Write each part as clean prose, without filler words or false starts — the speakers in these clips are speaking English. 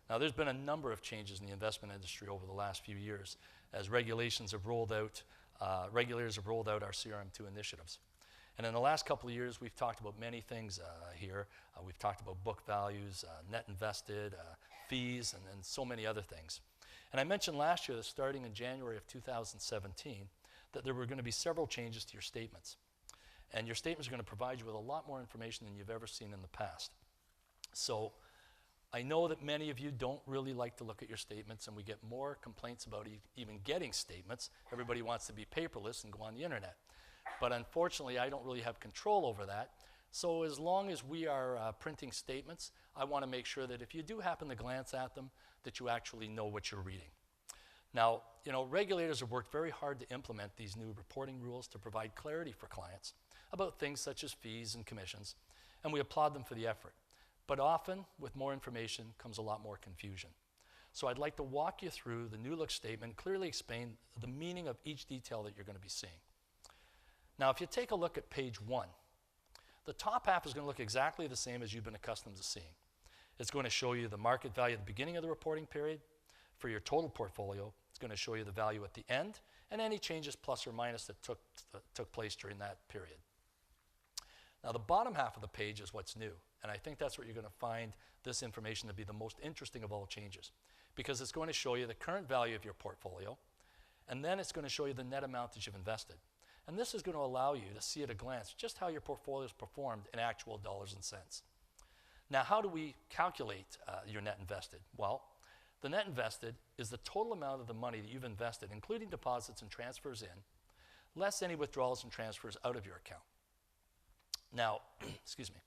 Now, there's been a number of changes in the investment industry over the last few years as regulators have rolled out our CRM2 initiatives. And in the last couple of years, we've talked about many things here. We've talked about book values, net invested, fees, and so many other things. And I mentioned last year that starting in January of 2017, that there were going to be several changes to your statements. And your statements are going to provide you with a lot more information than you've ever seen in the past. So I know that many of you don't really like to look at your statements, and we get more complaints about even getting statements. Everybody wants to be paperless and go on the internet. But unfortunately, I don't really have control over that. So as long as we are printing statements, I want to make sure that if you do happen to glance at them, that you actually know what you're reading. Now, regulators have worked very hard to implement these new reporting rules to provide clarity for clients about things such as fees and commissions, and we applaud them for the effort. But often, with more information comes a lot more confusion. So I'd like to walk you through the new look statement, clearly explain the meaning of each detail that you're going to be seeing. Now, if you take a look at page 1, the top half is going to look exactly the same as you've been accustomed to seeing. It's going to show you the market value at the beginning of the reporting period. For your total portfolio, it's going to show you the value at the end and any changes plus or minus that took place during that period. Now, the bottom half of the page is what's new, and I think that's where you're going to find this information to be the most interesting of all changes, because it's going to show you the current value of your portfolio, and then it's going to show you the net amount that you've invested. And this is going to allow you to see at a glance just how your portfolio has performed in actual dollars and cents. Now, how do we calculate your net invested? Well, the net invested is the total amount of the money that you've invested, including deposits and transfers in, less any withdrawals and transfers out of your account. Now, excuse me.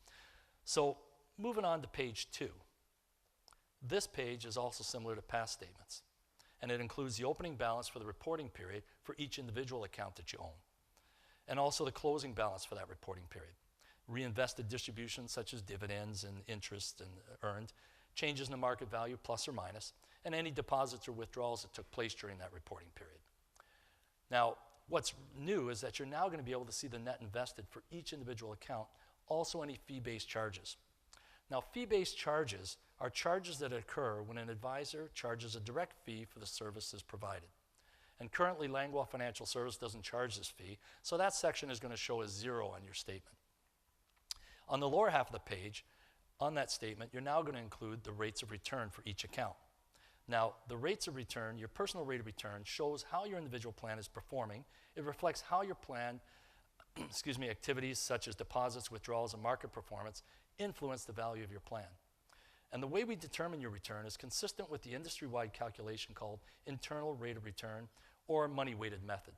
So moving on to page 2. This page is also similar to past statements, and it includes the opening balance for the reporting period for each individual account that you own, and also the closing balance for that reporting period. Reinvested distributions such as dividends and interest and earned, changes in the market value plus or minus, and any deposits or withdrawals that took place during that reporting period. Now, what's new is that you're now going to be able to see the net invested for each individual account, also any fee-based charges. Now, fee-based charges are charges that occur when an advisor charges a direct fee for the services provided. And currently, Langlois Financial Services doesn't charge this fee, so that section is going to show as 0 on your statement. On the lower half of the page, on that statement, you're now going to include the rates of return for each account. Now, the rates of return, your personal rate of return, shows how your individual plan is performing. It reflects how your plan, activities such as deposits, withdrawals, and market performance influence the value of your plan. And the way we determine your return is consistent with the industry-wide calculation called internal rate of return or money-weighted method.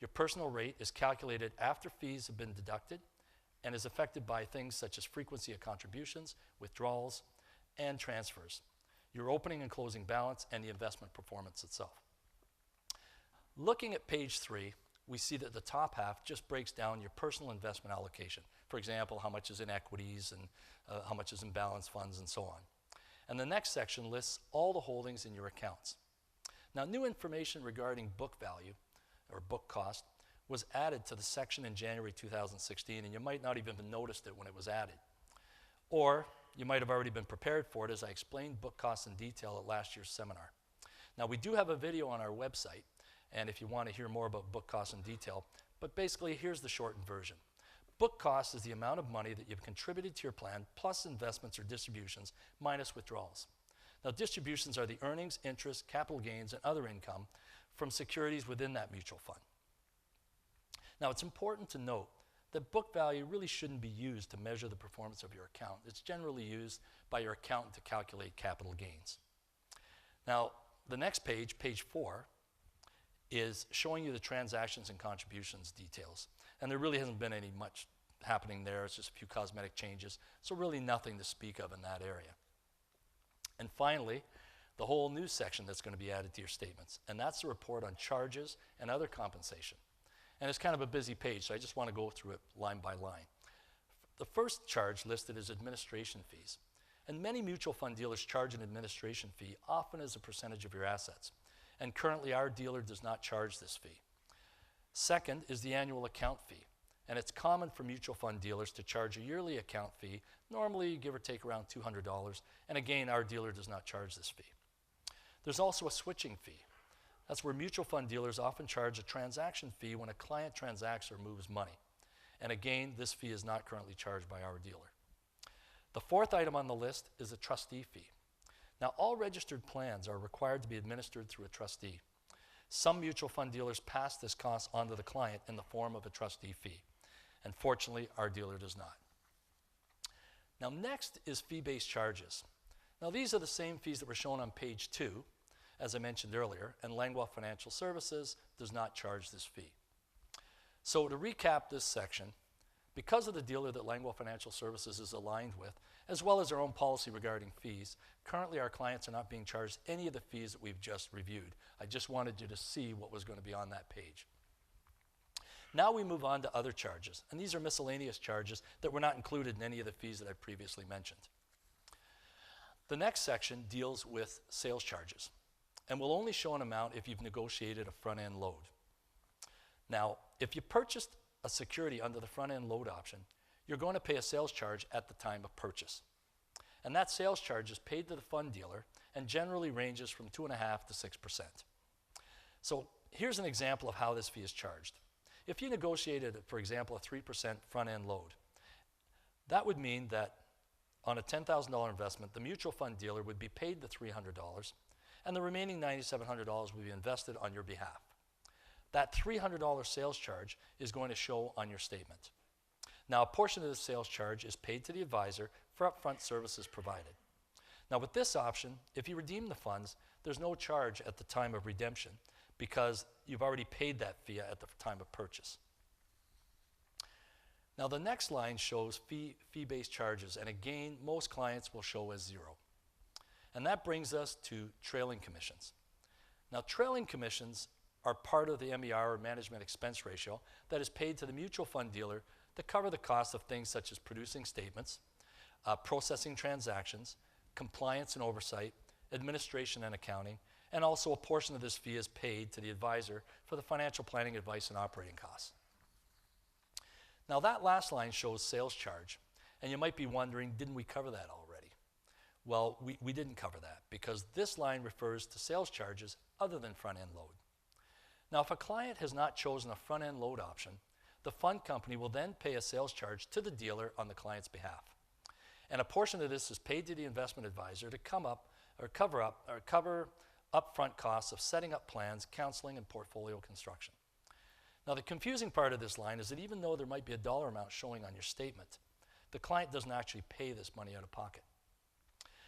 Your personal rate is calculated after fees have been deducted and is affected by things such as frequency of contributions, withdrawals, and transfers, your opening and closing balance, and the investment performance itself. Looking at page 3, we see that the top half just breaks down your personal investment allocation. For example, how much is in equities and how much is in balanced funds and so on. And the next section lists all the holdings in your accounts. Now, new information regarding book value or book cost was added to the section in January 2016, and you might not even have noticed it when it was added. Or you might have already been prepared for it as I explained book costs in detail at last year's seminar. Now, we do have a video on our website, and if you want to hear more about book costs in detail, but basically here's the shortened version. Book cost is the amount of money that you've contributed to your plan plus investments or distributions minus withdrawals. Now, distributions are the earnings, interest, capital gains, and other income from securities within that mutual fund. Now, it's important to note that book value really shouldn't be used to measure the performance of your account. It's generally used by your accountant to calculate capital gains. Now, the next page, page 4, is showing you the transactions and contributions details. And there really hasn't been any much happening there. It's just a few cosmetic changes. So really nothing to speak of in that area. And finally, the whole new section that's going to be added to your statements. And that's the report on charges and other compensation. And it's kind of a busy page, so I just want to go through it line by line. The first charge listed is administration fees. And many mutual fund dealers charge an administration fee, often as a percentage of your assets. And currently, our dealer does not charge this fee. Second is the annual account fee. and it's common for mutual fund dealers to charge a yearly account fee, normally give or take around $200, and again, our dealer does not charge this fee. There's also a switching fee. That's where mutual fund dealers often charge a transaction fee when a client transacts or moves money. And again, this fee is not currently charged by our dealer. The fourth item on the list is a trustee fee. Now, all registered plans are required to be administered through a trustee. Some mutual fund dealers pass this cost on to the client in the form of a trustee fee. And fortunately, our dealer does not. Now, next is fee-based charges. Now, these are the same fees that were shown on page 2, as I mentioned earlier, and Langlois Financial Services does not charge this fee. So to recap this section, because of the dealer that Langlois Financial Services is aligned with, as well as our own policy regarding fees, currently our clients are not being charged any of the fees that we've just reviewed. I just wanted you to see what was going to be on that page. Now we move on to other charges, and these are miscellaneous charges that were not included in any of the fees that I previously mentioned. The next section deals with sales charges, and will only show an amount if you've negotiated a front-end load. Now, if you purchased a security under the front-end load option, you're going to pay a sales charge at the time of purchase. And that sales charge is paid to the fund dealer and generally ranges from 2.5% to 6%. So here's an example of how this fee is charged. If you negotiated, for example, a 3% front-end load, that would mean that on a $10,000 investment, the mutual fund dealer would be paid the $300, and the remaining $9,700 would be invested on your behalf. That $300 sales charge is going to show on your statement. Now, a portion of the sales charge is paid to the advisor for upfront services provided. Now, with this option, if you redeem the funds, there's no charge at the time of redemption because you've already paid that fee at the time of purchase. Now, the next line shows fee-based charges, and again, most clients will show as 0. And that brings us to trailing commissions. Now, trailing commissions are part of the MER, or management expense ratio, that is paid to the mutual fund dealer to cover the cost of things such as producing statements, processing transactions, compliance and oversight, administration and accounting, and also a portion of this fee is paid to the advisor for the financial planning advice and operating costs. Now, that last line shows sales charge, and you might be wondering, didn't we cover that already? Well, we didn't cover that because this line refers to sales charges other than front-end load. Now, if a client has not chosen a front-end load option, the fund company will then pay a sales charge to the dealer on the client's behalf. And a portion of this is paid to the investment advisor to cover upfront costs of setting up plans, counseling, and portfolio construction. Now, the confusing part of this line is that even though there might be a dollar amount showing on your statement, the client doesn't actually pay this money out of pocket.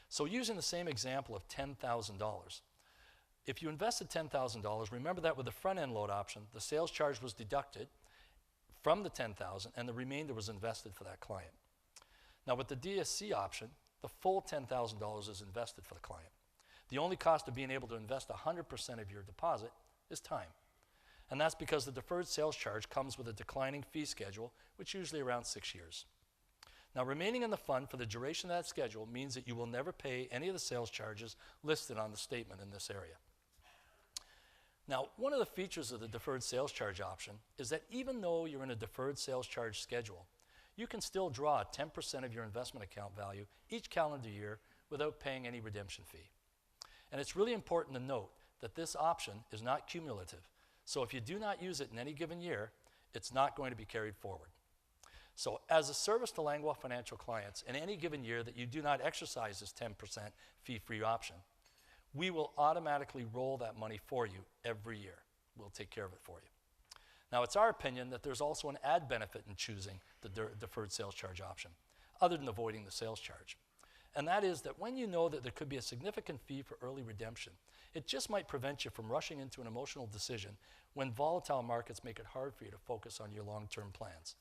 So using the same example of $10,000, if you invested $10,000, remember that with the front-end load option, the sales charge was deducted from the $10,000 and the remainder was invested for that client. Now, with the DSC option, the full $10,000 is invested for the client. The only cost of being able to invest 100% of your deposit is time. And that's because the deferred sales charge comes with a declining fee schedule, which is usually around 6 years. Now, remaining in the fund for the duration of that schedule means that you will never pay any of the sales charges listed on the statement in this area. Now, one of the features of the deferred sales charge option is that even though you're in a deferred sales charge schedule, you can still draw 10% of your investment account value each calendar year without paying any redemption fee. And it's really important to note that this option is not cumulative. So if you do not use it in any given year, it's not going to be carried forward. So as a service to Langlois Financial clients, in any given year that you do not exercise this 10% fee-free option, we will automatically roll that money for you every year. We'll take care of it for you. Now, it's our opinion that there's also an add benefit in choosing the deferred sales charge option, other than avoiding the sales charge. And that is that when you know that there could be a significant fee for early redemption, it just might prevent you from rushing into an emotional decision when volatile markets make it hard for you to focus on your long-term plans.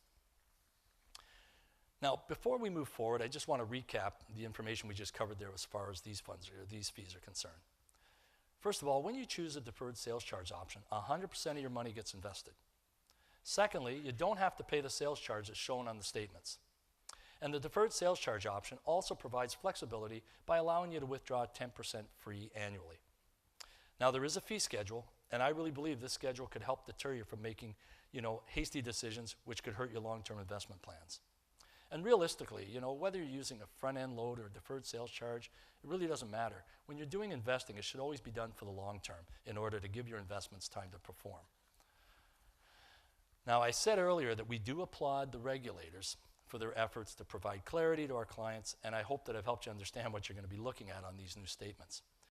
Now, before we move forward, I just want to recap the information we just covered there as far as these fees are concerned. First of all, when you choose a deferred sales charge option, 100% of your money gets invested. Secondly, you don't have to pay the sales charge as shown on the statements. And the deferred sales charge option also provides flexibility by allowing you to withdraw 10% free annually. Now, there is a fee schedule, and I really believe this schedule could help deter you from making hasty decisions which could hurt your long-term investment plans. And realistically, whether you're using a front-end load or a deferred sales charge, it really doesn't matter. When you're doing investing, it should always be done for the long term in order to give your investments time to perform. Now, I said earlier that we do applaud the regulators for their efforts to provide clarity to our clients, and I hope that I've helped you understand what you're going to be looking at on these new statements.